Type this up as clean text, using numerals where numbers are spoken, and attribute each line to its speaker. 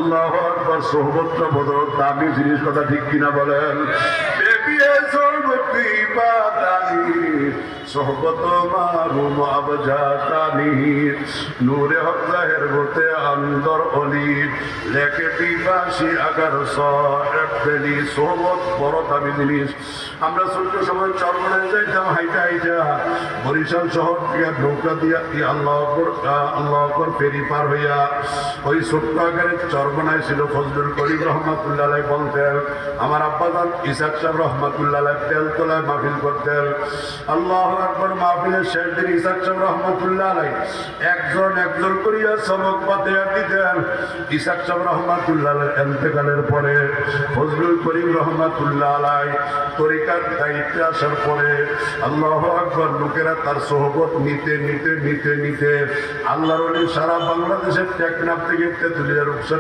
Speaker 1: আল্লাহু আকবার। সোহবতটা বড় দামি জিনিস, কথা ঠিক কিনা বলেন? সোহবত মারুম আবজাতানি নূরে হক জাহের হতে আন্দর অলি লেকে দিবাসী আগার সাহেব বেলি। সোহবত বড় দামি জিনিস। আমরা ছোট্ট সময় চরমনায় যাইতাম হাইটা হাইটা, বরিশাল শহর থেকে নৌকা দিয়া আল্লাহ আকবর ফেরি পার হইয়া ওই ছোট্ট আকারের চরমনায় ছিল ফজলুল করিম রহমাতুল্লাহ আলাইহি বলতেন, আমার আব্বাজান ইসাক সাহেব রহমাতুল্লাহ আলাইহি তেলতলায় মাহফিল করতেন। আল্লাহু আকবার। মাহফিলের শেষ দিন ইসাক সাহেব রহমাতুল্লাহ আলাইহি একজন করিয়া সবক বাতিয়ে দিতেন। ইসাক সাহেব রহমাতুল্লাহ আলাইহি ইন্তেকালের পরে ফজলুল করিম রহমাতুল্লাহ আলাইহি তরিকার দায়িত্বে আসার পরে আল্লাহু আকবার লোকেরা তার সোহবত নিতে নিতে নিতে নিতে আল্লাহর ওলি সারা বাংলাদেশের টেকনাফ থেকে তেঁতুলিয়া রূপসা